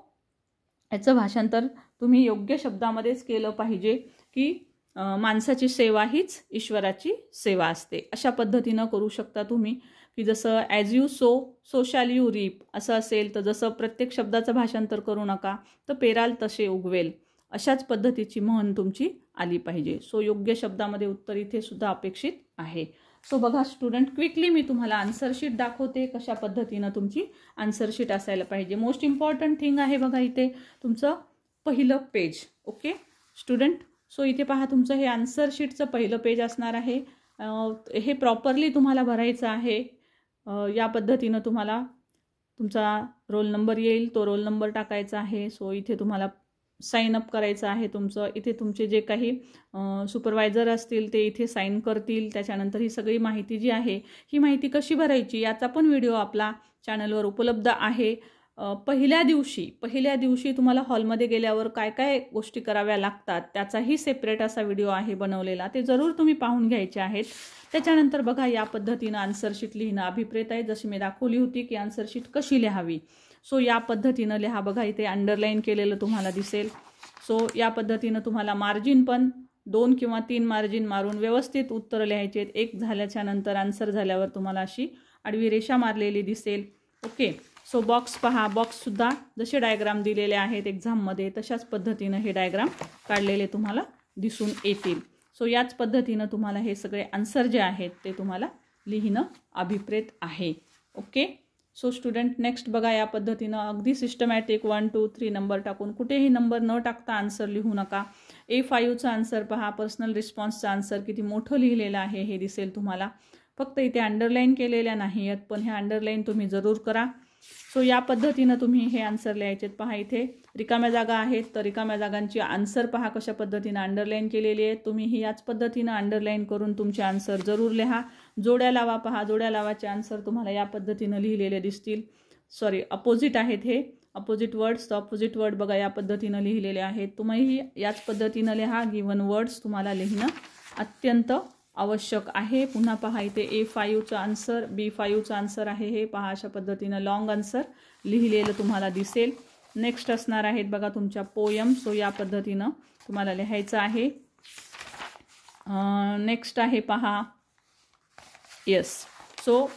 याचं भाषांतर तुम्ही योग्य शब्दामध्येच केलं पाहिजे की माणसाची सेवा हीच ईश्वराची सेवा असते, अशा पद्धतीनं करू शकता तुम्ही. की जसं as you sow shall you reap असं असेल तर जसं प्रत्येक शब्दाचं भाषांतर करू नका, तर पेराल तसे उगवेल, अशाच पद्धतीची म्हण तुमची आली पाहिजे. सो योग्य शब्दामध्ये उत्तर इथे सुद्धा अपेक्षित आहे. सो बघा स्टुडंट, क्विकली मी तुम्हाला आन्सर शीट दाखवते कशा पद्धतीनं तुमची आन्सर शीट असायला पाहिजे. मोस्ट इम्पॉर्टंट थिंग आहे बघा इथे तुमचं पहिलं पेज. ओके स्टुडंट, सो इथे पहा तुमचं हे आन्सर शीटचं पहिलं पेज असणार आहे. हे प्रॉपरली तुम्हाला भरायचं आहे. या पद्धतीनं तुम्हाला तुमचा रोल नंबर येईल, तो रोल नंबर टाकायचा आहे. सो इथे तुम्हाला साइन अप करायचं आहे तुमचं. इथे तुमचे जे काही सुपरवायझर असतील ते इथे साइन करतील. त्याच्यानंतर ही सगळी माहिती जी आहे, ही माहिती कशी भरायची याचा पण व्हिडिओ आपला चॅनलवर उपलब्ध आहे. पहिल्या दिवशी तुम्हाला हॉलमध्ये गेल्यावर काय काय गोष्टी कराव्या लागतात त्याचाही सेपरेट असा व्हिडिओ आहे बनवलेला, ते जरूर तुम्ही पाहून घ्यायचे आहेत. त्याच्यानंतर बघा या पद्धतीनं आन्सर शीट लिहिणं अभिप्रेत आहे. जशी मी दाखवली होती की आन्सर शीट कशी लिहावी, सो या पद्धतीनं लिहा. बघा इथे अंडरलाईन केलेलं तुम्हाला दिसेल. सो या पद्धतीनं तुम्हाला मार्जिन पण 2 किंवा 3 मार्जिन मारून व्यवस्थित उत्तर लिहायचे आहेत. एक झाल्याच्या नंतर आन्सर झाल्यावर तुम्हाला अशी आडवी रेषा मारलेली दिसेल. ओके, सो बॉक्स पहा, बॉक्ससुद्धा जसे डायग्राम दिलेले आहेत एक्झाममध्ये तशाच पद्धतीनं हे डायग्राम काढलेले तुम्हाला दिसून येतील. सो याच पद्धतीनं तुम्हाला हे सगळे आन्सर जे आहेत ते तुम्हाला लिहिणं अभिप्रेत आहे. ओके, सो स्टुडंट नेक्स्ट बघा या पद्धतीनं अगदी सिस्टमॅटिक 1 2 3 नंबर टाकून, कुठेही नंबर न टाकता आन्सर लिहू नका. A5चा आन्सर पहा, पर्सनल रिस्पॉन्सचा आन्सर किती मोठं लिहिलेलं आहे हे दिसेल तुम्हाला. फक्त इथे अंडरलाईन केलेल्या नाही आहेत, पण हे अंडरलाईन तुम्ही जरूर करा. सो या पद्धतीनं तुम्ही हे आन्सर लिहायचे. पहा इथे रिकाम्या जागा आहेत, तर रिकाम्या जागांची आन्सर पहा कशा पद्धतीनं अंडरलाईन केलेली आहे. तुम्हीही याच पद्धतीनं अंडरलाईन करून तुमचे आन्सर जरूर लिहा. जोड्या लावा पहा, जोड्या लावाचे आन्सर तुम्हाला या पद्धतीनं लिहिलेले दिसतील. सॉरी, अपोजिट आहेत हे, अपोजिट वर्ड्स. तर अपोजिट वर्ड बघा या पद्धतीनं लिहिलेले आहेत. तुम्हीही याच पद्धतीनं लिहा. गिवन वर्ड्स तुम्हाला लिहिणं अत्यंत आवश्यक आहे. पुन्हा पहा इथे A5चा आन्सर, B5चा आन्सर आहे हे पहा, अशा पद्धतीनं लॉंग आन्सर लिहिलेलं तुम्हाला दिसेल. नेक्स्ट असणार आहेत बघा तुमच्या पोयम. सो या पद्धतीनं तुम्हाला लिहायचं आहे. नेक्स्ट आहे पहा येस. सो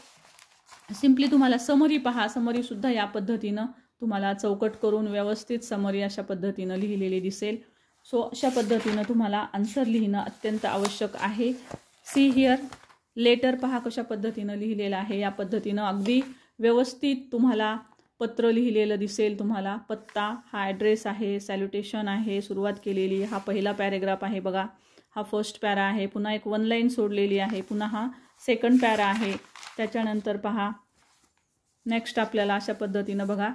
सिम्पली तुम्हाला समरी पहा, समरीसुद्धा या पद्धतीनं तुम्हाला चौकट करून व्यवस्थित समरी अशा पद्धतीनं लिहिलेली दिसेल. सो अशा पद्धतीनं तुम्हाला आन्सर लिहिणं अत्यंत आवश्यक आहे. सी हिअर लेटर पहा कशा पद्धतीनं लिहिलेलं आहे. या पद्धतीनं अगदी व्यवस्थित तुम्हाला पत्र लिहिलेलं दिसेल तुम्हाला. पत्ता हा ॲड्रेस आहे, सॅल्युटेशन आहे सुरुवात केलेली. हा पहिला पॅरेग्राफ आहे बघा, हा फर्स्ट पॅरा आहे. पुन्हा एक 1 लाईन सोडलेली आहे. पुन्हा हा सेकंड पॅरा आहे. त्याच्यानंतर पहा नेक्स्ट आपल्याला अशा पद्धतीनं बघा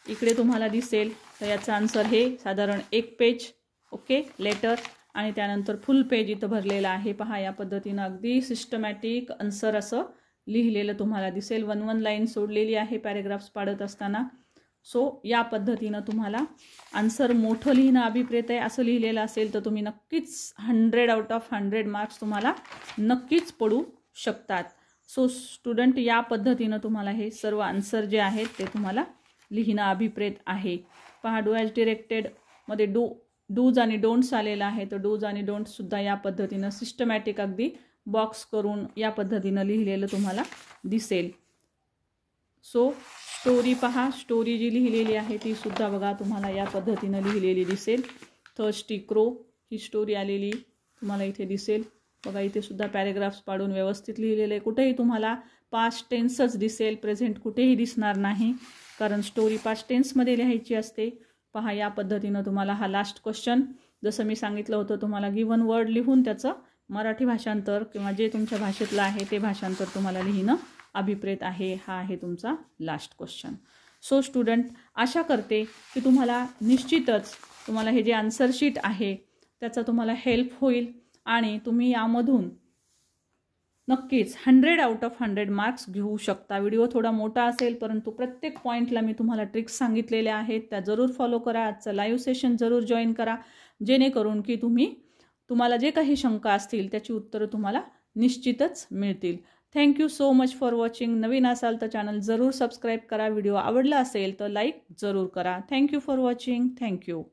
इकडे तुम्हाला दिसेल. तर याचं आन्सर हे साधारण 1 पेज ओके लेटर, आणि त्यानंतर फुल पेज इथं भरलेलं आहे. पहा या पद्धतीनं अगदी सिस्टमॅटिक आन्सर असं लिहिलेलं तुम्हाला दिसेल. 1 लाईन सोडलेली आहे पॅरेग्राफ्स पाडत असताना. सो या पद्धतीनं तुम्हाला आन्सर मोठं लिहिणं अभिप्रेत आहे असं लिहिलेलं असेल तर तुम्ही नक्कीच 100 आउट ऑफ 100 मार्क्स तुम्हाला नक्कीच पडू शकतात. सो स्टुडंट या पद्धतीनं तुम्हाला हे सर्व आन्सर जे आहेत ते तुम्हाला लिहिणं अभिप्रेत आहे. पहा डू ॲज डिरेक्टेडमध्ये डूज आणि डोंट्स आलेला आहे. तर डूज आणि डोंट्ससुद्धा या पद्धतीनं सिस्टमॅटिक अगदी बॉक्स करून या पद्धतीनं लिहिलेलं तुम्हाला दिसेल. सो स्टोरी पहा, स्टोरी जी लिहिलेली आहे ती सुद्धा बघा तुम्हाला या पद्धतीनं लिहिलेली दिसेल. थर्स्टी क्रो ही स्टोरी आलेली तुम्हाला इथे दिसेल. बघा इथे सुद्धा पॅरेग्राफ्स पाडून व्यवस्थित लिहिलेले. कुठेही तुम्हाला पास्ट टेन्सच दिसेल, प्रेझेंट कुठेही दिसणार नाही, कारण स्टोरी पास्ट टेन्समध्ये लिहायची असते. पहा या पद्धतीनं तुम्हाला हा लास्ट क्वेश्चन, जसं मी सांगितलं होतं तुम्हाला गिवन वर्ड लिहून त्याचं मराठी भाषांतर किंवा जे तुमच्या भाषेतलं आहे ते भाषांतर तुम्हाला लिहिणं अभिप्रेत आहे. हा आहे तुमचा लास्ट क्वेश्चन. सो स्टुडंट आशा करते की तुम्हाला निश्चितच तुम्हाला हे जे आन्सर शीट आहे त्याचा तुम्हाला हेल्प होईल आणि तुम्ही यामधून नक्कीच 100 आउट ऑफ 100 मार्क्स घेऊ शकता. व्हिडिओ थोडा मोठा असेल परंतु प्रत्येक पॉईंटला मी तुम्हाला ट्रिक्स सांगितलेल्या आहेत त्या जरूर फॉलो करा. आजचं लाईव्ह सेशन जरूर जॉईन करा जेणेकरून की तुम्हाला जे काही शंका असतील त्याची उत्तरं तुम्हाला निश्चितच मिळतील. Thank you so much for watching. नवीन असाल तर चॅनल जरूर सबस्क्राईब करा. व्हिडिओ आवडला असेल तर लाईक जरूर करा. Thank you for watching. थँक्यू.